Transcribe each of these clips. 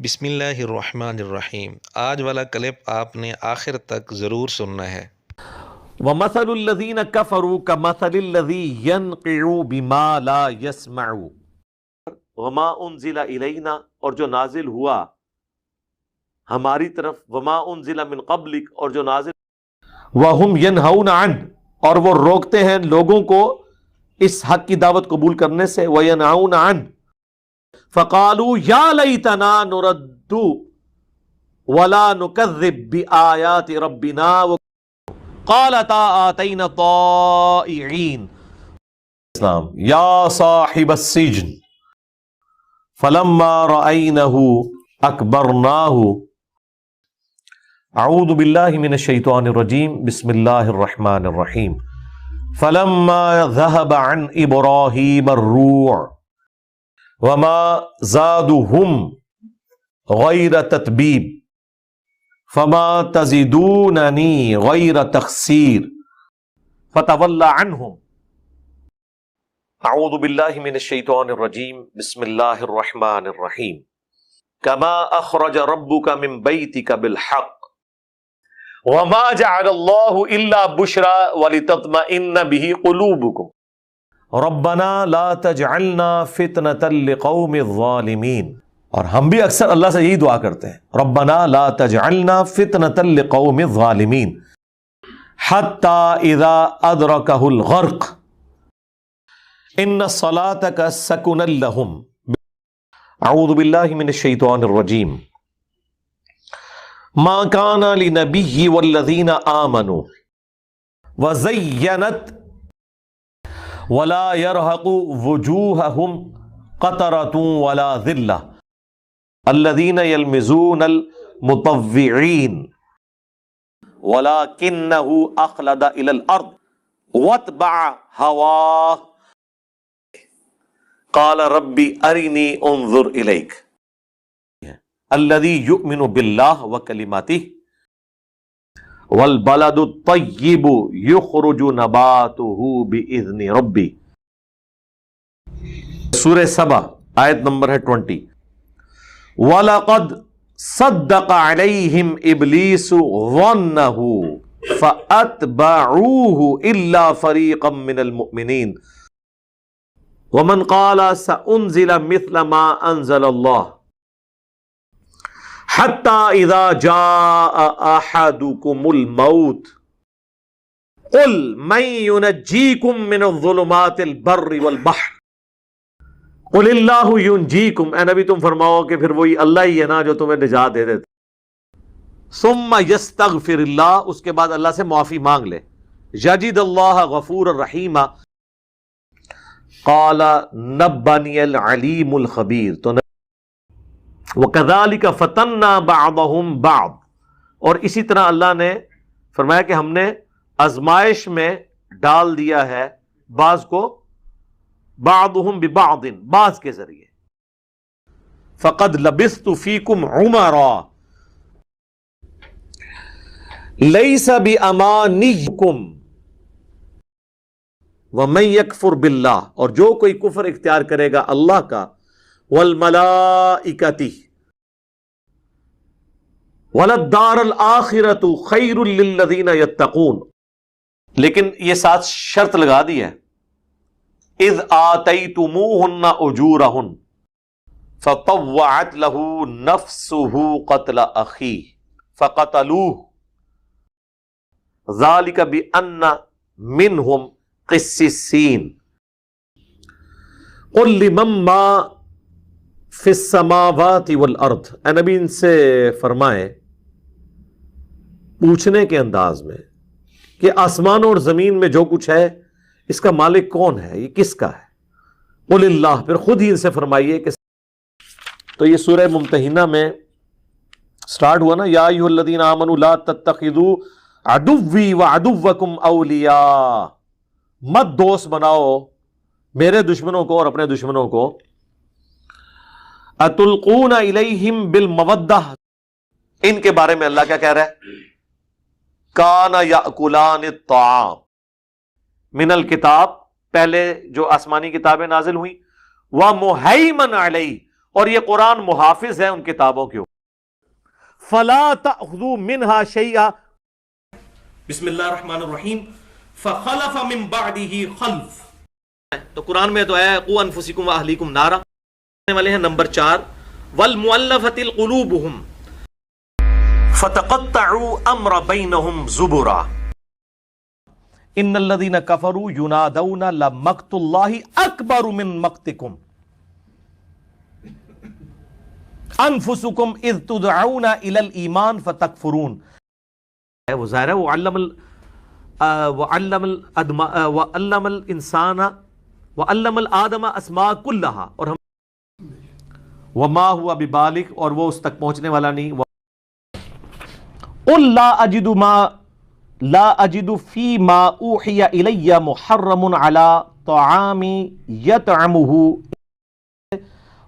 بسم اللہ الرحمن الرحیم۔ آج والا کلپ آپ نے آخر تک ضرور سننا ہے۔ وَمَثَلُ الَّذِينَ كَفَرُوا كَمَثَلِ الَّذِي يَنْقِعُ بِمَا لَا يَسْمَعُ وَمَا أُنزِلَ إِلَيْنَا، اور جو نازل ہوا ہماری طرف، وَمَا أُنزِلَ مِن قَبْلِكَ، اور جو نازل، وَهُمْ يَنْهَوْنَ عَنْهُ، اور وہ روکتے ہیں لوگوں کو اس حق کی دعوت قبول کرنے سے، وَيَنْهَوْنَ عَنْهُ فَقَالُوا يَا لَيْتَنَا نُرَدُّ وَلَا نُكَذِّبْ بِآيَاتِ رَبِّنَا قَالَتَا آتَيْنَا طَائِعِينَ یا صاحب السجن فلما رأينه أكبرناه اعوذ باللہ من الشیطان الرجیم بسم اللہ الرحمن الرحیم فلما ذهب عن إبراهيم الروع وما زادهم غیر تتبیب فما تزدوننی غیر تخسیر فتولى عنهم اعوذ باللہ من الشیطان الرجیم بسم اللہ الرحمن الرحیم کما اخرج ربک من بیتک بالحق وما جعل اللہ الا بشرا ولتطمئن به قلوبکم ربنا لا تجعلنا فتنة لقوم الظالمین۔ اور ہم بھی اکثر اللہ سے یہی دعا کرتے ہیں، ربنا لا تجعلنا فتنة لقوم الظالمین حتی اذا ادرکہ الغرق ان صلاتک سکن لہم۔ اعوذ باللہ من الشیطان الرجیم ما کان لنبی والذین آمنوا وزینت ولا يرهق وجوههم قطرة ولا ذلة الذين يلمزون المطوعين ولكنه أخلد إلى الأرض واتبع هواه قال ربي أرني انظر إليك الذي يؤمن بالله وكلماته والبلد الطيب يخرج نباته بإذن ربي۔ سورہ سبا آیت نمبر ہے 20۔ وَلَقَدْ صَدَّقَ عَلَيْهِمْ إِبْلِيسُ ظَنَّهُ فَأَتْبَعُوهُ إِلَّا فَرِيقًا مِّنَ الْمُؤْمِنِينَ وَمَنْ قَالَ سَأُنزِلَ مِثْلَ مَا أَنزَلَ اللَّهُ حَتَّى إِذَا جَاءَ أَحَدُكُمُ الْمَوْتُ قُلْ مَنْ يُنَجِّيكُمْ مِنَ الظُّلُمَاتِ الْبَرِّ وَالْبَحْرِ قُلِ اللَّهُ يُنْجِيكُمْ، اے نبی تم فرماؤ کہ پھر وہی اللہ ہی ہے نا جو تمہیں نجات دے دیتا۔ ثُمَّ يَسْتَغْفِرِ اللَّهُ، اس کے بعد اللہ سے معافی مانگ لے، يَجِدَ اللَّهَ غَفُورًا رَحِيمًا قَالَ نَبَّنِيَ الْعَلِيمُ الْخَبِيرُ۔ تو وَكَذَلِكَ فَتَنَّا بَعْضَهُمْ بَعْض، اور اسی طرح اللہ نے فرمایا کہ ہم نے آزمائش میں ڈال دیا ہے بعض کو، بعضهم ببعض، بعض کے ذریعے۔ فَقَدْ لَبِثْتُ فِيكُمْ عُمَرًا لَيْسَ بِأَمَانِيِّكُمْ وَمَنْ يَكْفُرْ بِاللَّهِ، اور جو کوئی کفر اختیار کرے گا اللہ کا، وَالْمَلَائِكَةِ وَلَلدَّارُ الْآخِرَةُ خَيْرٌ لِلَّذِينَ يَتَّقُونَ، لیکن یہ ساتھ شرط لگا دی ہے، اذ آتیتموہن اجورہن فطوعت لہ نفسہ قتل اخیہ فقتلوہ ذالک بأن منہم قسیسین قل لمن ما فی السماوات والارض، اے نبی ان سے فرمائے پوچھنے کے انداز میں کہ آسمانوں اور زمین میں جو کچھ ہے اس کا مالک کون ہے، یہ کس کا ہے؟ قل اللہ، پھر خود ہی ان سے فرمائیے کہ تو یہ سورہ ممتحنہ میں سٹارٹ ہوا نا، یا ایھا الذین آمنوا لا تتخذوا عدوی وعدوکم اولیاء، مت دوست بناؤ میرے دشمنوں کو اور اپنے دشمنوں کو، اتلقون الیہم بالمودہ، ان کے بارے میں اللہ کیا کہہ رہا ہے؟ کان یاکلان الطعام من الکتاب، پہلے جو آسمانی کتابیں نازل ہوئیں، وَمُہَیْمَنْ عَلَیْهِ، اور یہ قرآن محافظ ہے ان کتابوں کے اوپر. فلا تأخذوا منها شيئا. بسم اللہ الرحمن الرحیم. فخلف من بعده خلف. تو قرآن میں تو ہے قوا انفسکم واہلیکم نارا والے ہیں. نمبر 4 والمؤلفۃ قلوبهم فتقطعوا امر بینہم زبرا ان الذین کفروا ینادون لمقت اللہ اکبر من مقتکم انفسکم اذ تدعون الی الایمان فتکفرون. وہ ظاہر ہے وعلم الانسان وعلم الآدم اسماء کلہا، اور ہم وما ہوا ببالغ، اور وہ اس تک پہنچنے والا نہیں. قل لا اجد فیما اوحی الی محرم علی طعام یطعمہ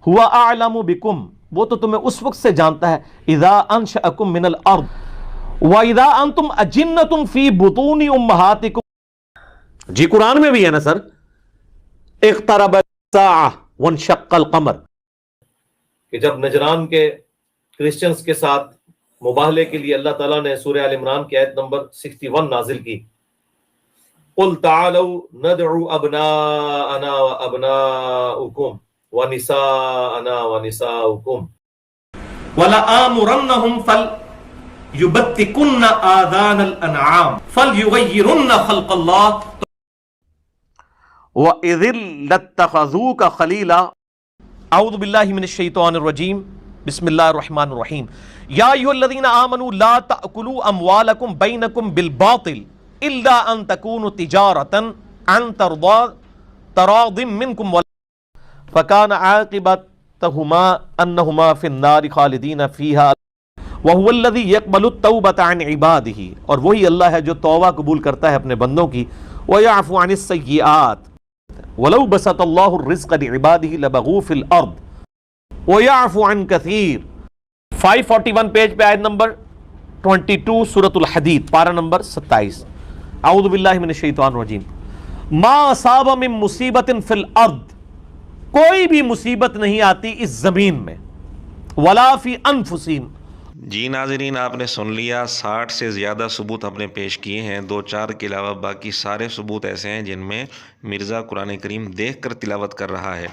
هو اعلم بکم. وہ تو تمہیں اس وقت سے جانتا ہے اذا انشأکم من الارض واذا انتم اجنۃ فی بطون امہاتکم. جی قرآن میں بھی ہے نا سر. اقترب الساعہ وانشق القمر، کہ جب نجران کے کرسچنز کے ساتھ مباہلے کے لیے اللہ تعالیٰ نے سورہ آل عمران کی آیت نمبر 61 نازل کی. قل تعالوا ندعو ابناءنا وابناءکم ونساءنا ونساءکم ولآمرنہم فلیبتکن آذان الانعام فلیغیرن خلق اللہ وَإِذٍ لَاتَّخَذُوكَ خَلِيلًا. اعوذ باللہ من الشیطان الرجیم. بسم اللہ الرحمن الرحیم. یا ایھا الذین آمنوا لا تأکلوا اموالکم بینکم بالباطل الا ان تکونوا تجارۃ عن تراض منکم فکان عاقبتہما انہما فی النار خالدین فیہا وہو الذی یقبل التوبۃ عن عبادہ. اور وہی اللہ ہے جو توبہ قبول کرتا ہے اپنے بندوں کی. ویعفو عن السیئات وَلَوْ بَسَطَ اللَّهُ الرِّزْقَ لِعِبَادِهِ لَبَغُوا فِي الْأَرْضِ وَيَعْفُو عَنْ كَثِيرٍ. 541 پیج پہ آیت نمبر 22 سورۃ الحدید پارہ نمبر 27. اعوذ باللہ من الشیطان الرجیم. ما اصاب من مصیبت فی الارض، کوئی بھی مصیبت نہیں آتی اس زمین میں، ولا فی انفسہم. جی ناظرین، آپ نے سن لیا. 60 سے زیادہ ثبوت ہم نے پیش کیے ہیں. 2-4 کے علاوہ باقی سارے ثبوت ایسے ہیں جن میں مرزا قرآن کریم دیکھ کر تلاوت کر رہا ہے،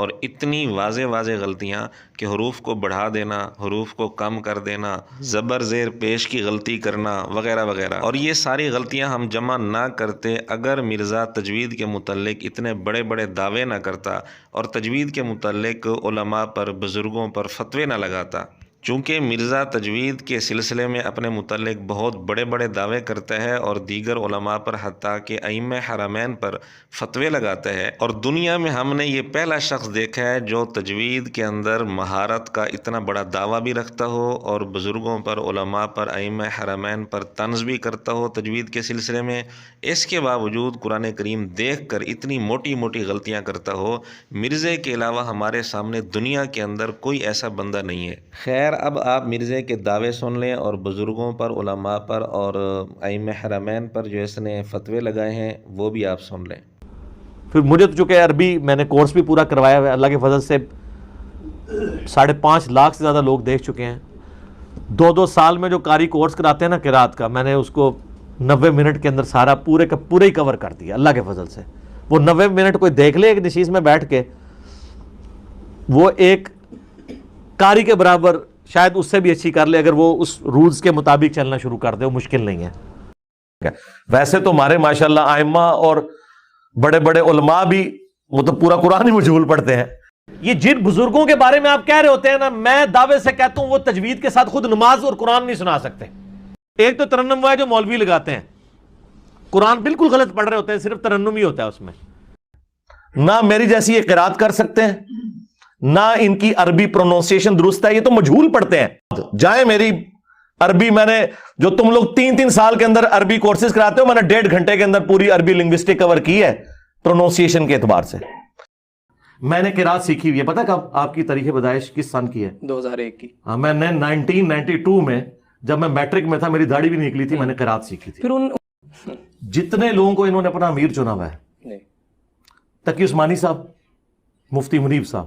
اور اتنی واضح غلطیاں کہ حروف کو بڑھا دینا، حروف کو کم کر دینا، زبر زیر پیش کی غلطی کرنا وغیرہ وغیرہ. اور یہ ساری غلطیاں ہم جمع نہ کرتے اگر مرزا تجوید کے متعلق اتنے بڑے بڑے دعوے نہ کرتا اور تجوید کے متعلق علماء پر، بزرگوں پر فتوے نہ لگاتا. چونکہ مرزا تجوید کے سلسلے میں اپنے متعلق بہت بڑے بڑے دعوے کرتا ہے اور دیگر علماء پر حتیٰ کہ ائمہ حرمین پر فتوے لگاتا ہے، اور دنیا میں ہم نے یہ پہلا شخص دیکھا ہے جو تجوید کے اندر مہارت کا اتنا بڑا دعویٰ بھی رکھتا ہو اور بزرگوں پر، علماء پر، ائمہ حرمین پر طنز بھی کرتا ہو تجوید کے سلسلے میں. اس کے باوجود قرآن کریم دیکھ کر اتنی موٹی موٹی غلطیاں کرتا ہو. مرزے کے علاوہ ہمارے سامنے دنیا کے اندر کوئی ایسا بندہ نہیں ہے. خیر، اب آپ مرزے کے دعوے سن لیں اور بزرگوں پر، علماء پر اور ائمہ حرمین پر جو اس نے فتوے لگائے ہیں وہ بھی آپ سن لیں. پھر مجھے تو چونکہ عربی میں نے کورس بھی پورا کروایا ہوا ہے، اللہ کے فضل سے 5.5 لاکھ سے زیادہ لوگ دیکھ چکے ہیں. 2 سال میں جو قاری کورس کراتے ہیں نا قرات کا، میں نے اس کو 90 منٹ کے اندر سارا پورے کا پورے ہی کور کر دیا اللہ کے فضل سے. وہ 90 منٹ کوئی دیکھ لے ایک نشیز میں بیٹھ کے، وہ ایک قاری کے برابر شاید اس سے بھی اچھی کر لے اگر وہ اس رولز کے مطابق چلنا شروع کر دے. وہ مشکل نہیں ہے. ویسے تو ہمارے ماشاءاللہ ائمہ اور بڑے بڑے علماء بھی وہ تو پورا قرآن ہی مجہول پڑھتے ہیں. یہ جن بزرگوں کے بارے میں آپ کہہ رہے ہوتے ہیں نا، میں دعوے سے کہتا ہوں وہ تجوید کے ساتھ خود نماز اور قرآن نہیں سنا سکتے. ایک تو ترنم وہ ہے جو مولوی لگاتے ہیں، قرآن بالکل غلط پڑھ رہے ہوتے ہیں، صرف ترنم ہی ہوتا ہے اس میں. نہ میری جیسی یہ قرات کر سکتے ہیں، نہ ان کی عربی پروننسیشن درست ہے، یہ تو مجہول پڑھتے ہیں. جائیں میری عربی، میں نے جو تم لوگ 3 سال کے اندر عربی کورسز کراتے ہو، میں نے 1.5 گھنٹے کے اندر پوری عربی لنگوسٹک کور کی ہے پروننسیشن کے اعتبار سے. میں نے قرات سیکھی ہوئی ہے. پتہ کب آپ کی تاریخ پیدائش کس سن کی ہے؟ 2001 کی. ہاں، میں نے 1992 میں جب میں میٹرک میں تھا، میری داڑھی بھی نکلی تھی، میں نے قرات سیکھی تھی. جتنے لوگوں کو انہوں نے اپنا امیر چنا ہوا ہے، تقی عثمانی صاحب، مفتی منیب صاحب،